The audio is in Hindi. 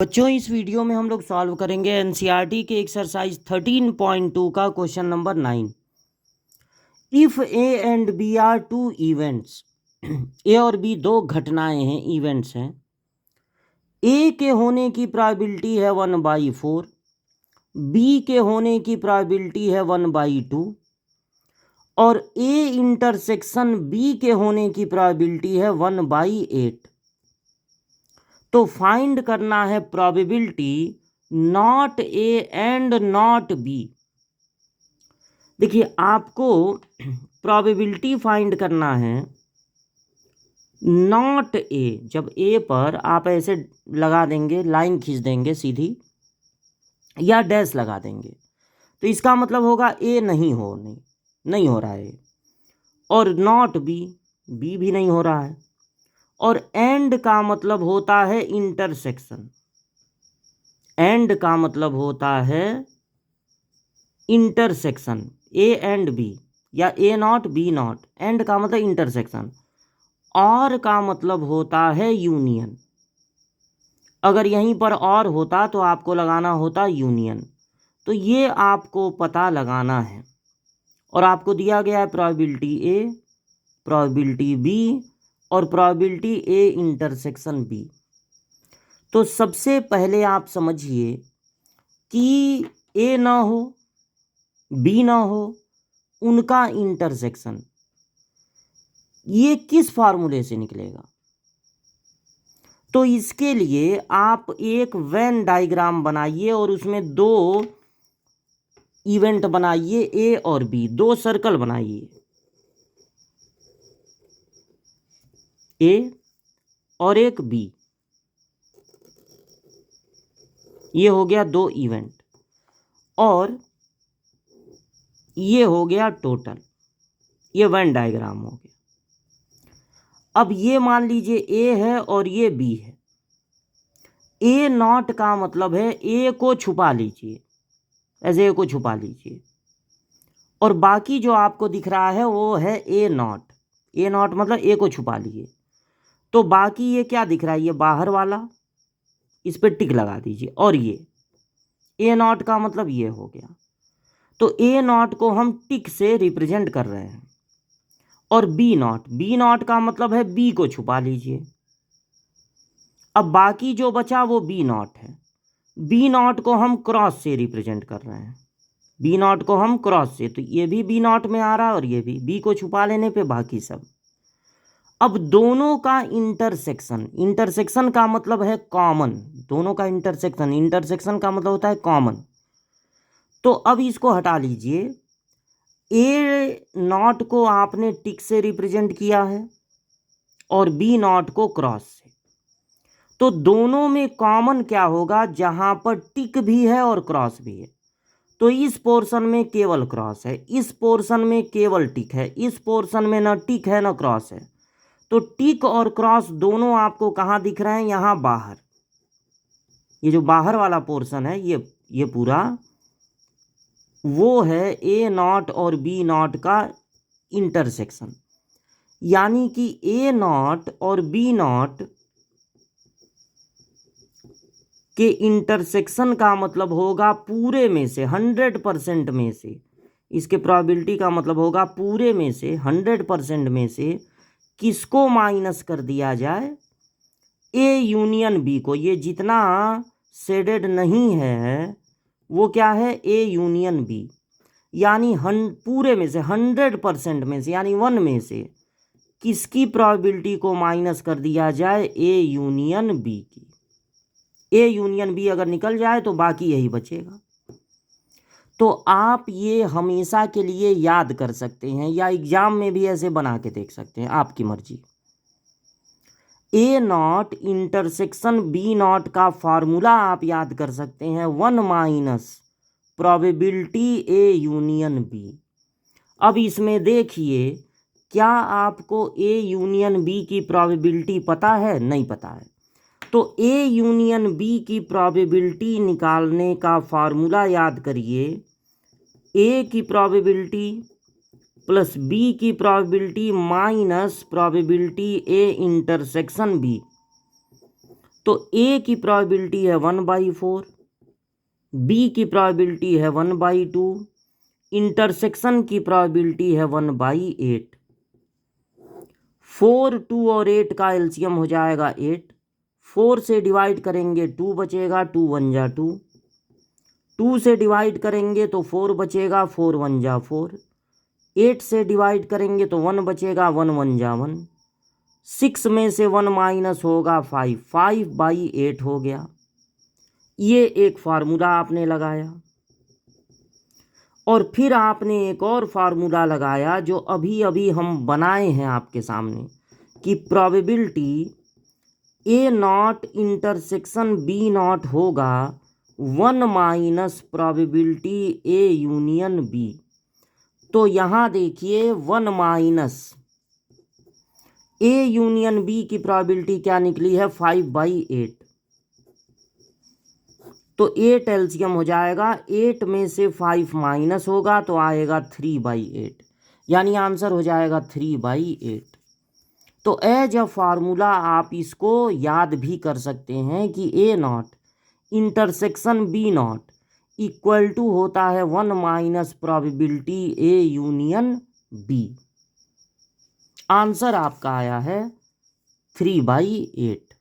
बच्चों इस वीडियो में हम लोग सॉल्व करेंगे एनसीईआरटी के एक्सरसाइज 13.2 का question number 9। If A and B are two events, A और बी दो घटनाएं हैं, इवेंट्स हैं। ए के होने की प्रोबेबिलिटी है 1/4, बी के होने की प्रोबेबिलिटी है 1/2 और ए इंटरसेक्शन बी के होने की प्रोबेबिलिटी है 1/8। तो फाइंड करना है probability not A and not be. देखिए आपको प्रोबेबिलिटी फाइंड करना है नॉट ए। जब ए पर आप ऐसे लगा देंगे, लाइन खींच देंगे सीधी या डैश लगा देंगे, तो इसका मतलब होगा ए नहीं हो रहा है। और नॉट बी, बी भी नहीं हो रहा है। और एंड का मतलब होता है इंटरसेक्शन, एंड का मतलब होता है इंटरसेक्शन ए एंड बी, या ए नॉट बी नॉट। एंड का मतलब इंटरसेक्शन, और का मतलब होता है यूनियन। अगर यहीं पर और होता तो आपको लगाना होता यूनियन। तो ये आपको पता लगाना है और आपको दिया गया है प्रोबेबिलिटी ए, प्रोबेबिलिटी बी और प्रोबेबिलिटी ए इंटरसेक्शन बी। तो सबसे पहले आप समझिए कि ए ना हो, बी ना हो, उनका इंटरसेक्शन ये किस फार्मूले से निकलेगा। तो इसके लिए आप एक वेन डायग्राम बनाइए और उसमें दो इवेंट बनाइए, ए और बी, दो सर्कल बनाइए, ए और एक बी। ये हो गया दो इवेंट और ये हो गया टोटल, ये वेन डायग्राम हो गया। अब ये मान लीजिए ए है और ये बी है। ए नॉट का मतलब है ए को छुपा लीजिए, ऐसे ए को छुपा लीजिए, और बाकी जो आपको दिख रहा है वो है ए नॉट। ए नॉट मतलब ए को छुपा लिए। तो बाकी ये क्या दिख रहा है, ये बाहर वाला, इस पर टिक लगा दीजिए। और ये ए नॉट का मतलब ये हो गया। तो ए नॉट को हम टिक से रिप्रेजेंट कर रहे हैं। और बी नॉट का मतलब है बी को छुपा लीजिए। अब बाकी जो बचा वो बी नॉट है। बी नॉट को हम क्रॉस से रिप्रेजेंट कर रहे हैं, बी नॉट को हम क्रॉस से, तो ये भी बी नॉट में आ रहा है और ये भी, बी को छुपा लेने पे बाकी सब। अब दोनों का इंटरसेक्शन, इंटरसेक्शन का मतलब है कॉमन, दोनों का इंटरसेक्शन, इंटरसेक्शन का मतलब होता है कॉमन। तो अब इसको हटा लीजिए। ए नॉट को आपने टिक से रिप्रेजेंट किया है और बी नॉट को क्रॉस से। तो दोनों में कॉमन क्या होगा, जहां पर टिक भी है और क्रॉस भी है। तो इस पोर्शन में केवल क्रॉस है, इस पोर्शन में केवल टिक है, इस पोर्शन में ना टिक है ना क्रॉस है। तो टिक और क्रॉस दोनों आपको कहाँ दिख रहे हैं, यहाँ बाहर। ये जो बाहर वाला पोर्शन है ये पूरा वो है ए नॉट और बी नॉट का इंटरसेक्शन। यानी कि ए नॉट और बी नॉट के इंटरसेक्शन का मतलब होगा पूरे में से 100% में से, इसके प्रोबेबिलिटी का मतलब होगा पूरे में से 100% में से किसको माइनस कर दिया जाए, ए यूनियन बी को। ये जितना शेडेड नहीं है वो क्या है, ए यूनियन बी। यानी पूरे में से 100% में से, यानी 1 में से किसकी प्रोबेबिलिटी को माइनस कर दिया जाए, ए यूनियन बी की। ए यूनियन बी अगर निकल जाए तो बाकी यही बचेगा। तो आप ये हमेशा के लिए याद कर सकते हैं या एग्जाम में भी ऐसे बना के देख सकते हैं, आपकी मर्जी। A not intersection B not का फार्मूला आप याद कर सकते हैं, 1 minus probability A union B. अब इसमें देखिए, क्या आपको ए यूनियन बी की प्रोबेबिलिटी पता है, नहीं पता है। तो ए यूनियन बी की प्रोबेबिलिटी निकालने का फार्मूला याद करिए, ए की प्रोबेबिलिटी प्लस बी की probability minus probability A intersection B. तो ए की प्रोबेबिलिटी है 1/4, बी की प्रोबेबिलिटी है 1/2, इंटरसेक्शन की प्रोबेबिलिटी है 1/8। 4, 2 और 8 का एलसीएम हो जाएगा 8। 4 से डिवाइड करेंगे 2 बचेगा, 2 1 जा 2। 2 से डिवाइड करेंगे तो 4 बचेगा, 4 1 जा 4। 8 से डिवाइड करेंगे तो 1 बचेगा, 1 1 जा 1। 6 में से 1 माइनस होगा 5, 5/8 हो गया। ये एक फार्मूला आपने लगाया और फिर आपने एक और फार्मूला लगाया जो अभी अभी हम बनाए हैं आपके सामने कि probability A not intersection B not होगा 1 minus probability A union B. तो यहाँ देखिए 1 माइनस ए यूनियन बी की प्रोबेबिलिटी क्या निकली है, 5/8। तो 8 एलसीएम हो जाएगा, 8 में से 5 माइनस होगा तो आएगा 3/8, यानी आंसर हो जाएगा 3/8। तो एज अ फार्मूला आप इसको याद भी कर सकते हैं कि A not intersection B not equal to होता है 1 minus probability A union B. Answer आपका आया है 3/8।